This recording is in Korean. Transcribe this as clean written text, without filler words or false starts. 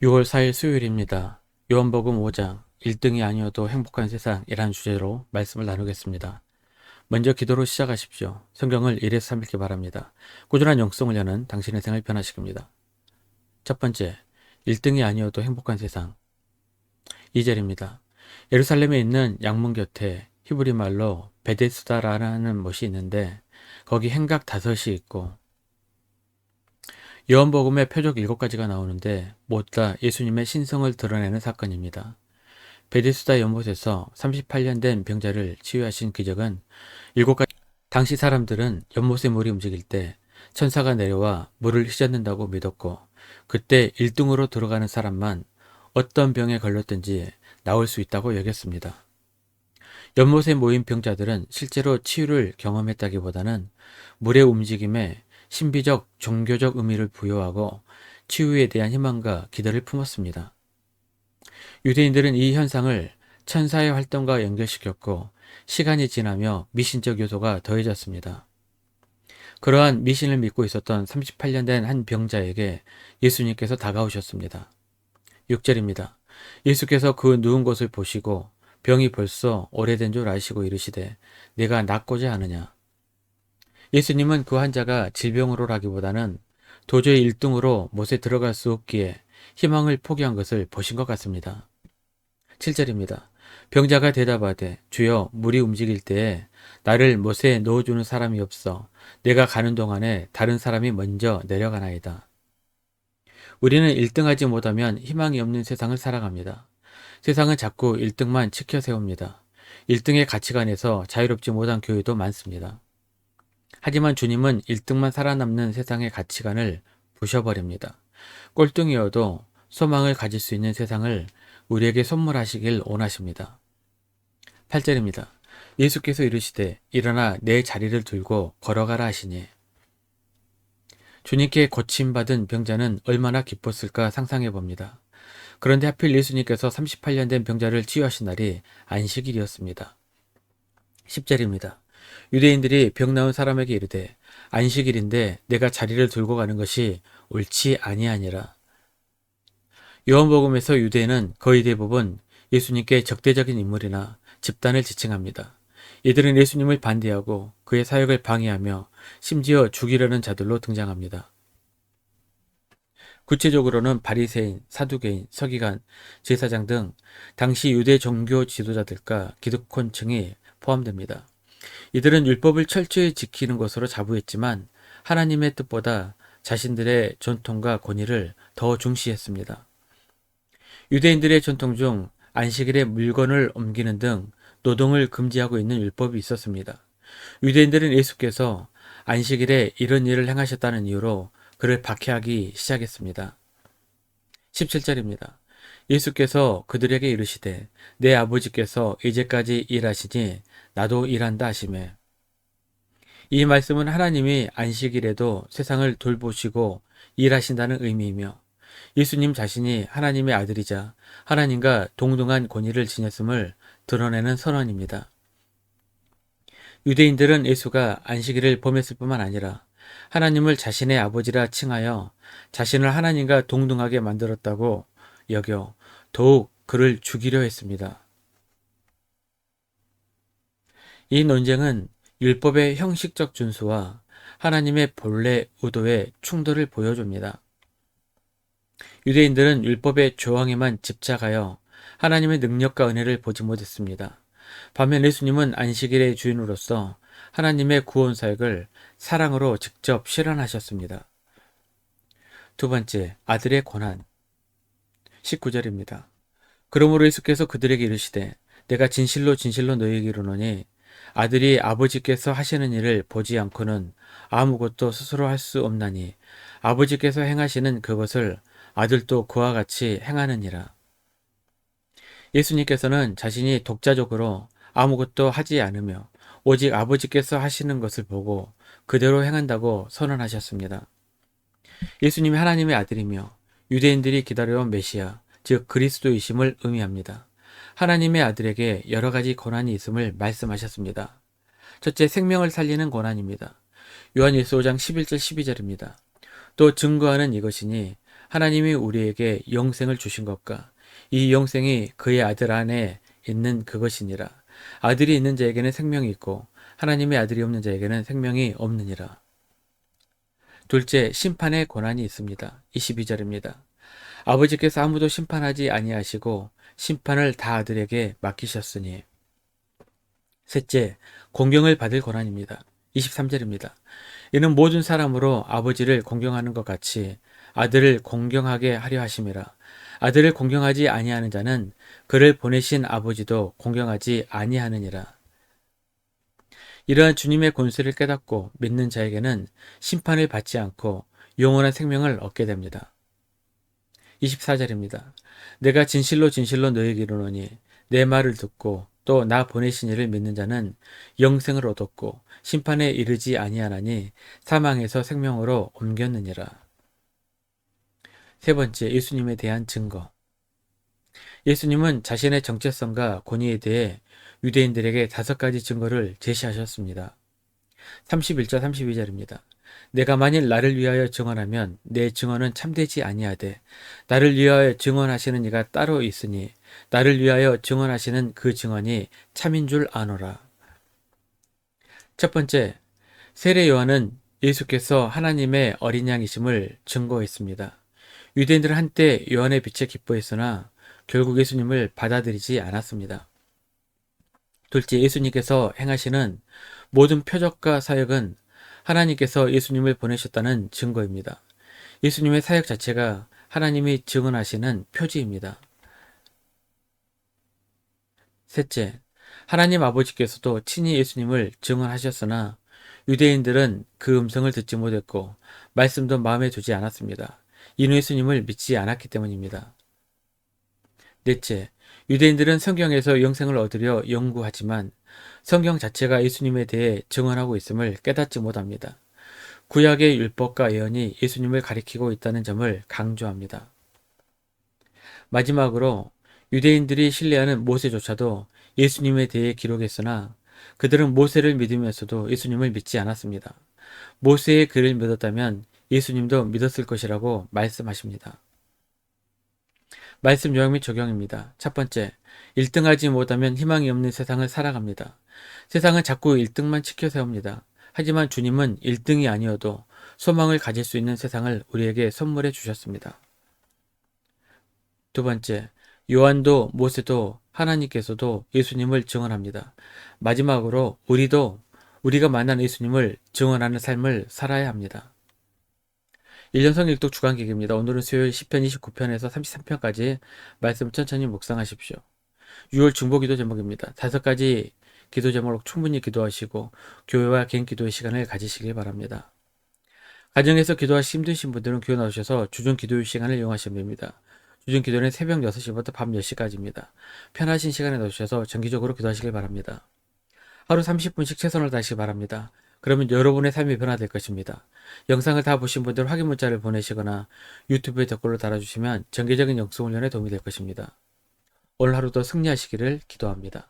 6월 4일 수요일입니다. 요한복음 5장 1등이 아니어도 행복한 세상이라는 주제로 말씀을 나누겠습니다. 먼저 기도로 시작하십시오. 성경을 1에서 3 읽기 바랍니다. 꾸준한 영성을 여는 당신의 생을 변화시킵니다. 첫 번째, 1등이 아니어도 행복한 세상. 2절입니다. 예루살렘에 있는 양문 곁에 히브리 말로 베데스다라는 못이 있는데 거기 행각 5이 있고 요한복음에 표적 7가지가 나오는데 모두 다 예수님의 신성을 드러내는 사건입니다. 베데스다 연못에서 38년 된 병자를 치유하신 기적은 7가지. 당시 사람들은 연못의 물이 움직일 때 천사가 내려와 물을 휘젓는다고 믿었고 그때 1등으로 들어가는 사람만 어떤 병에 걸렸든지 나올 수 있다고 여겼습니다. 연못에 모인 병자들은 실제로 치유를 경험했다기보다는 물의 움직임에 신비적 종교적 의미를 부여하고 치유에 대한 희망과 기대를 품었습니다. 유대인들은 이 현상을 천사의 활동과 연결시켰고 시간이 지나며 미신적 요소가 더해졌습니다. 그러한 미신을 믿고 있었던 38년 된 한 병자에게 예수님께서 다가오셨습니다. 6절입니다. 예수께서 그 누운 것을 보시고 병이 벌써 오래된 줄 아시고 이르시되 내가 낫고자 하느냐. 예수님은 그 환자가 질병으로라기보다는 도저히 1등으로 못에 들어갈 수 없기에 희망을 포기한 것을 보신 것 같습니다. 7절입니다. 병자가 대답하되 주여 물이 움직일 때에 나를 못에 넣어주는 사람이 없어 내가 가는 동안에 다른 사람이 먼저 내려가나이다. 우리는 1등하지 못하면 희망이 없는 세상을 살아갑니다. 세상은 자꾸 1등만 치켜 세웁니다. 1등의 가치관에서 자유롭지 못한 교회도 많습니다. 하지만 주님은 1등만 살아남는 세상의 가치관을 부셔버립니다. 꼴등이어도 소망을 가질 수 있는 세상을 우리에게 선물하시길 원하십니다. 8절입니다. 예수께서 이르시되 일어나 내 자리를 들고 걸어가라 하시니. 주님께 고침받은 병자는 얼마나 기뻤을까 상상해 봅니다. 그런데 하필 예수님께서 38년 된 병자를 치유하신 날이 안식일이었습니다. 10절입니다. 유대인들이 병 나은 사람에게 이르되 안식일인데 내가 자리를 들고 가는 것이 옳지 아니하니라. 요한복음에서 유대인은 거의 대부분 예수님께 적대적인 인물이나 집단을 지칭합니다. 이들은 예수님을 반대하고 그의 사역을 방해하며 심지어 죽이려는 자들로 등장합니다. 구체적으로는 바리새인, 사두개인, 서기관, 제사장 등 당시 유대 종교 지도자들과 기득권층이 포함됩니다. 이들은 율법을 철저히 지키는 것으로 자부했지만 하나님의 뜻보다 자신들의 전통과 권위를 더 중시했습니다. 유대인들의 전통 중 안식일에 물건을 옮기는 등 노동을 금지하고 있는 율법이 있었습니다. 유대인들은 예수께서 안식일에 이런 일을 행하셨다는 이유로 그를 박해하기 시작했습니다. 17절입니다. 예수께서 그들에게 이르시되 내 아버지께서 이제까지 일하시니 나도 일한다 하시매. 이 말씀은 하나님이 안식일에도 세상을 돌보시고 일하신다는 의미이며 예수님 자신이 하나님의 아들이자 하나님과 동등한 권위를 지녔음을 드러내는 선언입니다. 유대인들은 예수가 안식일을 범했을 뿐만 아니라 하나님을 자신의 아버지라 칭하여 자신을 하나님과 동등하게 만들었다고 여겨 더욱 그를 죽이려 했습니다. 이 논쟁은 율법의 형식적 준수와 하나님의 본래 의도의 충돌을 보여줍니다. 유대인들은 율법의 조항에만 집착하여 하나님의 능력과 은혜를 보지 못했습니다. 반면 예수님은 안식일의 주인으로서 하나님의 구원 사역을 사랑으로 직접 실현하셨습니다. 두 번째, 아들의 고난. 19절입니다. 그러므로 예수께서 그들에게 이르시되 내가 진실로 진실로 너희에게 이르노니 아들이 아버지께서 하시는 일을 보지 않고는 아무것도 스스로 할 수 없나니 아버지께서 행하시는 그것을 아들도 그와 같이 행하느니라. 예수님께서는 자신이 독자적으로 아무것도 하지 않으며 오직 아버지께서 하시는 것을 보고 그대로 행한다고 선언하셨습니다. 예수님이 하나님의 아들이며 유대인들이 기다려온 메시아, 즉 그리스도이심을 의미합니다. 하나님의 아들에게 여러 가지 고난이 있음을 말씀하셨습니다. 첫째, 생명을 살리는 고난입니다. 요한일서 5장 11절 12절입니다. 또 증거하는 이것이니 하나님이 우리에게 영생을 주신 것과 이 영생이 그의 아들 안에 있는 그것이니라. 아들이 있는 자에게는 생명이 있고 하나님의 아들이 없는 자에게는 생명이 없느니라. 둘째, 심판의 권한이 있습니다. 22절입니다. 아버지께서 아무도 심판하지 아니하시고 심판을 다 아들에게 맡기셨으니. 셋째, 공경을 받을 권한입니다. 23절입니다. 이는 모든 사람으로 아버지를 공경하는 것 같이 아들을 공경하게 하려 하심이라. 아들을 공경하지 아니하는 자는 그를 보내신 아버지도 공경하지 아니하느니라. 이러한 주님의 권세를 깨닫고 믿는 자에게는 심판을 받지 않고 영원한 생명을 얻게 됩니다. 24절입니다. 내가 진실로 진실로 너에게 이르노니 내 말을 듣고 또 나 보내신 이를 믿는 자는 영생을 얻었고 심판에 이르지 아니하나니 사망에서 생명으로 옮겼느니라. 세 번째, 예수님에 대한 증거. 예수님은 자신의 정체성과 권위에 대해 유대인들에게 5가지 증거를 제시하셨습니다. 31절 32절입니다. 내가 만일 나를 위하여 증언하면 내 증언은 참되지 아니하되 나를 위하여 증언하시는 이가 따로 있으니 나를 위하여 증언하시는 그 증언이 참인 줄 아노라. 첫 번째, 세례 요한은 예수께서 하나님의 어린 양이심을 증거했습니다. 유대인들은 한때 요한의 빛에 기뻐했으나 결국 예수님을 받아들이지 않았습니다. 둘째, 예수님께서 행하시는 모든 표적과 사역은 하나님께서 예수님을 보내셨다는 증거입니다. 예수님의 사역 자체가 하나님이 증언하시는 표지입니다. 셋째, 하나님 아버지께서도 친히 예수님을 증언하셨으나 유대인들은 그 음성을 듣지 못했고 말씀도 마음에 두지 않았습니다. 이는 예수님을 믿지 않았기 때문입니다. 넷째, 유대인들은 성경에서 영생을 얻으려 연구하지만 성경 자체가 예수님에 대해 증언하고 있음을 깨닫지 못합니다. 구약의 율법과 예언이 예수님을 가리키고 있다는 점을 강조합니다. 마지막으로 유대인들이 신뢰하는 모세조차도 예수님에 대해 기록했으나 그들은 모세를 믿으면서도 예수님을 믿지 않았습니다. 모세의 글을 믿었다면 예수님도 믿었을 것이라고 말씀하십니다. 말씀 요약 및 적용입니다. 첫 번째, 1등하지 못하면 희망이 없는 세상을 살아갑니다. 세상은 자꾸 1등만 치켜 세웁니다. 하지만 주님은 1등이 아니어도 소망을 가질 수 있는 세상을 우리에게 선물해 주셨습니다. 두 번째, 요한도 모세도 하나님께서도 예수님을 증언합니다. 마지막으로 우리가 만난 예수님을 증언하는 삶을 살아야 합니다. 1년 성일독 주간기기입니다. 오늘은 수요일 10편 29편에서 33편까지 말씀 천천히 묵상하십시오. 6월 중보기도 제목입니다. 5가지 기도 제목으로 충분히 기도하시고 교회와 개인 기도의 시간을 가지시길 바랍니다. 가정에서 기도하시 힘드신 분들은 교회 나오셔서 주중 기도의 시간을 이용하시면 됩니다. 주중 기도는 새벽 6시부터 밤 10시까지입니다. 편하신 시간에 나오셔서 정기적으로 기도하시길 바랍니다. 하루 30분씩 최선을 다하시기 바랍니다. 그러면 여러분의 삶이 변화될 것입니다. 영상을 다 보신 분들 확인 문자를 보내시거나 유튜브에 댓글로 달아주시면 정기적인 영성 훈련에 도움이 될 것입니다. 오늘 하루도 승리하시기를 기도합니다.